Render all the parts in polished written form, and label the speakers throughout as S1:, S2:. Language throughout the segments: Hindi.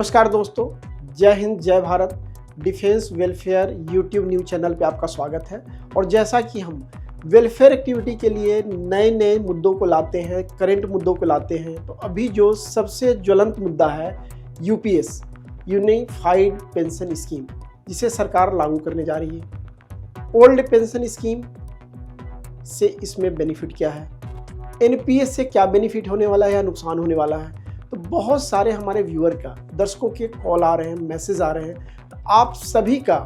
S1: नमस्कार दोस्तों, जय हिंद जय Bharat. Defence welfare YouTube news channel पे आपका स्वागत है। और जैसा कि हम वेलफेयर एक्टिविटी के लिए नए नए मुद्दों को लाते हैं, करंट मुद्दों को लाते हैं, तो अभी जो सबसे ज्वलंत मुद्दा है यूपीएस यूनिफाइड पेंशन स्कीम, जिसे सरकार लागू करने जा रही है। ओल्ड पेंशन स्कीम से इसमें बेनिफिट क्या है, एनपीएस से क्या बेनिफिट होने वाला है या नुकसान होने वाला है। तो बहुत सारे हमारे व्यूअर का, दर्शकों के कॉल आ रहे हैं, मैसेज आ रहे हैं। तो आप सभी का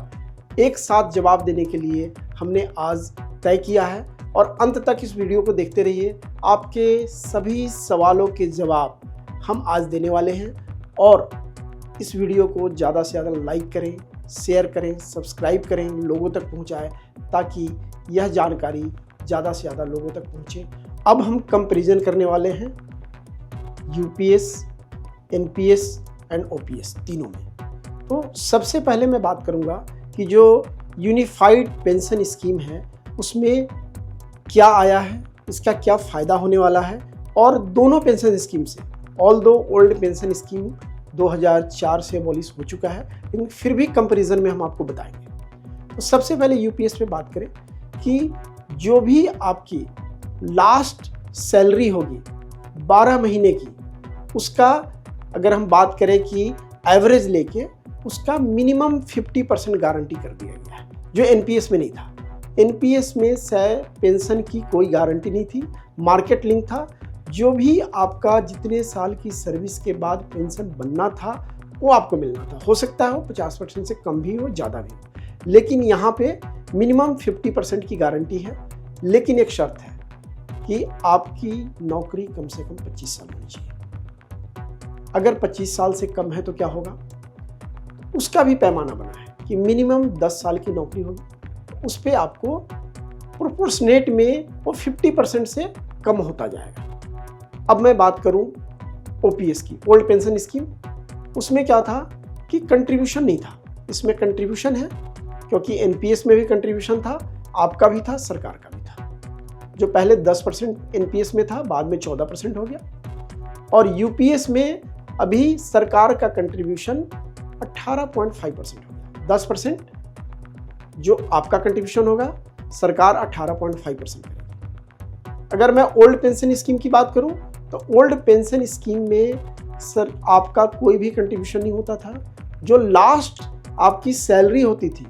S1: एक साथ जवाब देने के लिए हमने आज तय किया है और अंत तक इस वीडियो को देखते रहिए। आपके सभी सवालों के जवाब हम आज देने वाले हैं और इस वीडियो को ज़्यादा से ज़्यादा लाइक करें, शेयर करें, सब्सक्राइब करें, लोगों तक पहुंचाएं ताकि यह जानकारी ज़्यादा से ज़्यादा लोगों तक पहुंचे। अब हम कंपैरिजन करने वाले हैं यूपीएस, एनपीएस एंड ओपीएस तीनों में। तो सबसे पहले मैं बात करूंगा कि जो यूनिफाइड पेंशन स्कीम है उसमें क्या आया है, इसका क्या फ़ायदा होने वाला है। और दोनों पेंशन स्कीम से, ऑल्दो ओल्ड पेंशन स्कीम 2004 से अबॉलिश हो चुका है, लेकिन फिर भी कंपैरिजन में हम आपको बताएंगे। तो सबसे पहले यूपीएस पे बात करें कि जो भी आपकी लास्ट सैलरी होगी 12 महीने की, उसका अगर हम बात करें कि एवरेज लेके उसका मिनिमम 50% गारंटी कर दिया गया है, जो एनपीएस में नहीं था। एनपीएस में पेंशन की कोई गारंटी नहीं थी, मार्केट लिंक था। जो भी आपका जितने साल की सर्विस के बाद पेंशन बनना था वो आपको मिलना था। हो सकता है वो 50% से कम भी हो, ज़्यादा भी हो, लेकिन यहाँ पे मिनिमम 50% की गारंटी है। लेकिन एक शर्त है कि आपकी नौकरी कम से कम 25 साल होनी चाहिए। अगर 25 साल से कम है तो क्या होगा, उसका भी पैमाना बना है कि मिनिमम 10 साल की नौकरी होगी, उस पर आपको प्रोपोर्शनेट में वो 50% से कम होता जाएगा। अब मैं बात करूं ओपीएस की, ओल्ड पेंशन स्कीम, उसमें क्या था कि कंट्रीब्यूशन नहीं था। इसमें कंट्रीब्यूशन है क्योंकि एनपीएस में भी कंट्रीब्यूशन था, आपका भी था, सरकार का भी था। जो पहले 10% एनपीएस में था, बाद में 14% हो गया। और यूपीएस में अभी सरकार का कंट्रीब्यूशन 18.5% हो गया। 10% जो आपका कंट्रीब्यूशन होगा, सरकार 18.5% करेगी। अगर मैं ओल्ड पेंशन स्कीम की बात करूं तो ओल्ड पेंशन स्कीम में सर आपका कोई भी कंट्रीब्यूशन नहीं होता था। जो लास्ट आपकी सैलरी होती थी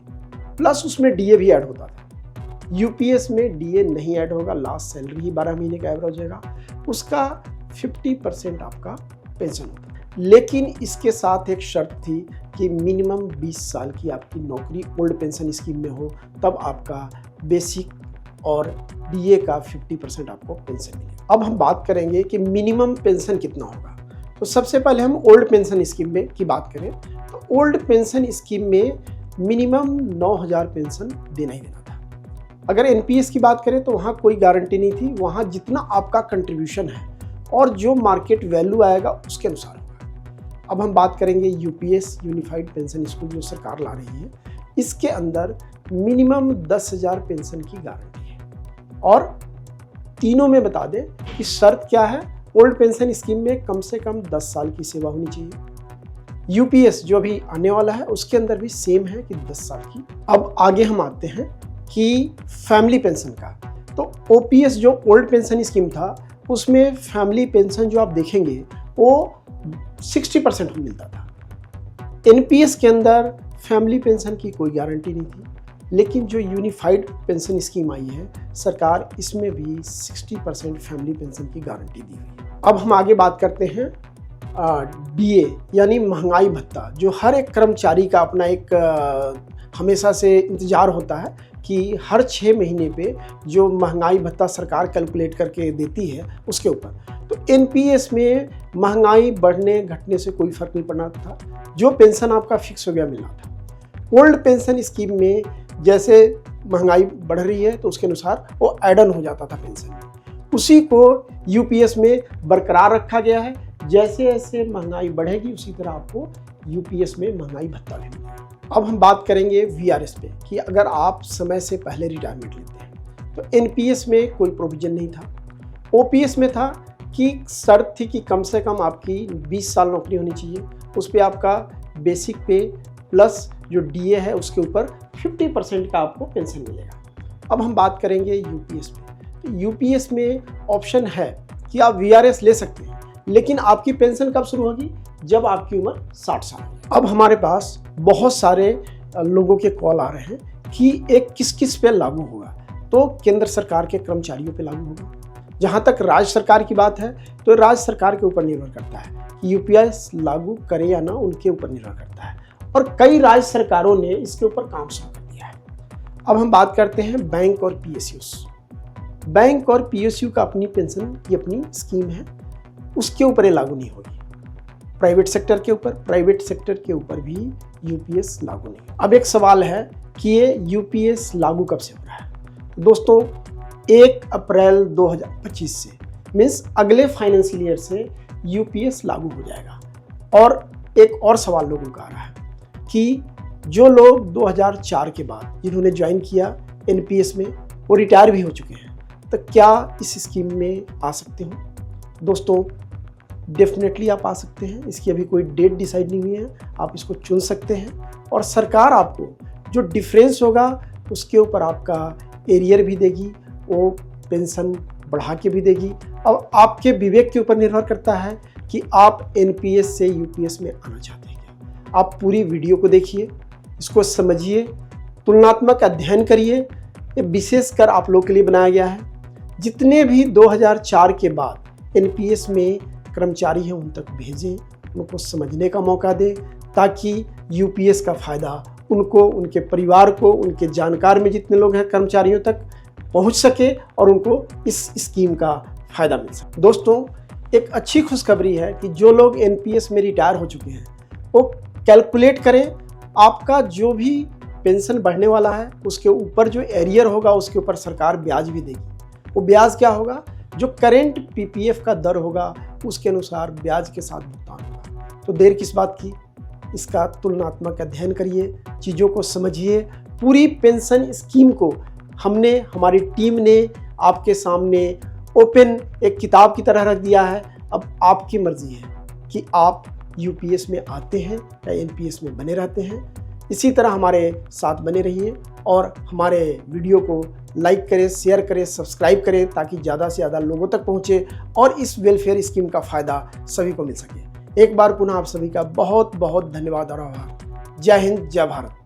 S1: प्लस उसमें डीए भी ऐड होता था। यूपीएस में डीए नहीं ऐड होगा, लास्ट सैलरी ही 12 महीने का एवरेज होगा, उसका 50% आपका पेंशन होता है। लेकिन इसके साथ एक शर्त थी कि मिनिमम 20 साल की आपकी नौकरी ओल्ड पेंशन स्कीम में हो, तब आपका बेसिक और डीए का 50% आपको पेंशन मिलेगा। अब हम बात करेंगे कि मिनिमम पेंशन कितना होगा। तो सबसे पहले हम ओल्ड पेंशन स्कीम में की बात करें तो ओल्ड पेंशन स्कीम में मिनिमम 9,000 पेंशन देना ही देना था। अगर एनपीएस की बात करें तो वहाँ कोई गारंटी नहीं थी, वहाँ जितना आपका कंट्रीब्यूशन है और जो मार्केट वैल्यू आएगा उसके अनुसार होगा। अब हम बात करेंगे यूपीएस यूनिफाइड पेंशन स्कीम जो सरकार ला रही है, इसके अंदर मिनिमम 10,000 पेंशन की गारंटी है। और तीनों में बता दें कि शर्त क्या है, ओल्ड पेंशन स्कीम में कम से कम 10 साल की सेवा होनी चाहिए। यूपीएस जो भी आने वाला है उसके अंदर भी सेम है कि 10 साल की। अब आगे हम आते हैं कि फैमिली पेंशन का। तो ओपीएस जो ओल्ड पेंशन स्कीम था उसमें फैमिली पेंशन जो आप देखेंगे वो 60% मिलता था। एनपीएस के अंदर फैमिली पेंशन की कोई गारंटी नहीं थी, लेकिन जो यूनिफाइड पेंशन स्कीम आई है सरकार, इसमें भी 60% फैमिली पेंशन की गारंटी दी हुई है। अब हम आगे बात करते हैं डीए यानी महंगाई भत्ता, जो हर एक कर्मचारी का अपना एक हमेशा से इंतजार होता है कि हर 6 महीने पे जो महंगाई भत्ता सरकार कैलकुलेट करके देती है उसके ऊपर। तो एनपीएस में महंगाई बढ़ने घटने से कोई फर्क नहीं पड़ना था, जो पेंशन आपका फिक्स हो गया मिलना था। ओल्ड पेंशन स्कीम में जैसे महंगाई बढ़ रही है तो उसके अनुसार वो ऐड ऑन हो जाता था पेंशन में, उसी को यूपीएस में बरकरार रखा गया है। जैसे जैसे महंगाई बढ़ेगी उसी तरह आपको यूपीएस में महंगाई भत्ता भी मिलेगा। अब हम बात करेंगे वीआरएस पे कि अगर आप समय से पहले रिटायरमेंट लेते हैं तो एनपीएस में कोई प्रोविजन नहीं था। ओपीएस में था की शर्त थी कि कम से कम आपकी 20 साल नौकरी होनी चाहिए, उस पर आपका बेसिक पे प्लस जो डीए है उसके ऊपर 50% का आपको पेंशन मिलेगा। अब हम बात करेंगे यूपीएस में। तो यूपीएस में ऑप्शन है कि आप वीआरएस ले सकते हैं, लेकिन आपकी पेंशन कब शुरू होगी? जब आपकी उम्र 60 साल होगी। अब हमारे पास बहुत सारे लोगों के कॉल आ रहे हैं कि एक किस किस पे लागू होगा। तो केंद्र सरकार के कर्मचारियों पे लागू होगा। जहाँ तक राज्य सरकार की बात है तो राज्य सरकार के ऊपर निर्भर करता है कि यूपीएस लागू करे या ना, उनके ऊपर निर्भर करता है। और कई राज्य सरकारों ने इसके ऊपर काम शुरू कर दिया है। अब हम बात करते हैं बैंक और पीएसयूस। बैंक और पीएसयू का अपनी पेंशन की अपनी स्कीम है, उसके ऊपर ये लागू नहीं होगी। प्राइवेट सेक्टर के ऊपर भी यूपीएस लागू नहीं। अब एक सवाल है कि ये यूपीएस लागू कब से हो रहा है? दोस्तों 1 अप्रैल 2025 से, मीन्स अगले फाइनेंशियल ईयर से यूपीएस लागू हो जाएगा। और एक और सवाल लोगों का आ रहा है कि जो लोग 2004 के बाद जिन्होंने ज्वाइन किया एनपीएस में, वो रिटायर भी हो चुके हैं, तो क्या इस स्कीम में आ सकते हो? दोस्तों डेफिनेटली आप आ सकते हैं। इसकी अभी कोई डेट डिसाइड नहीं हुई है, आप इसको चुन सकते हैं और सरकार आपको जो डिफरेंस होगा उसके ऊपर आपका एरियर भी देगी, वो पेंशन बढ़ा के भी देगी। अब आपके विवेक के ऊपर निर्भर करता है कि आप एनपीएस से यूपीएस में आना चाहते हैं क्या। आप पूरी वीडियो को देखिए, इसको समझिए, तुलनात्मक अध्ययन करिए। ये विशेषकर आप लोग के लिए बनाया गया है। जितने भी 2004 के बाद एनपीएस में कर्मचारी हैं उन तक भेजें, उनको समझने का मौका दें, ताकि यूपीएस का फ़ायदा उनको, उनके परिवार को, उनके जानकार में जितने लोग हैं कर्मचारियों तक पहुंच सके और उनको इस स्कीम का फ़ायदा मिल सके। दोस्तों एक अच्छी खुशखबरी है कि जो लोग एनपीएस में रिटायर हो चुके हैं वो कैलकुलेट करें, आपका जो भी पेंशन बढ़ने वाला है उसके ऊपर जो एरियर होगा उसके ऊपर सरकार ब्याज भी देगी। वो ब्याज क्या होगा? जो करेंट पीपीएफ का दर होगा उसके अनुसार ब्याज के साथ भुगतान होगा। तो देर किस बात की, इसका तुलनात्मक अध्ययन करिए, चीज़ों को समझिए। पूरी पेंशन स्कीम को हमने, हमारी टीम ने आपके सामने ओपन एक किताब की तरह रख दिया है। अब आपकी मर्जी है कि आप यूपीएस में आते हैं या एनपीएस में बने रहते हैं। इसी तरह हमारे साथ बने रहिए और हमारे वीडियो को लाइक करें, शेयर करें, सब्सक्राइब करें, ताकि ज़्यादा से ज़्यादा लोगों तक पहुँचे और इस वेलफेयर स्कीम का फ़ायदा सभी को मिल सके। एक बार पुनः आप सभी का बहुत बहुत धन्यवाद और आभार। जय हिंद, जय भारत।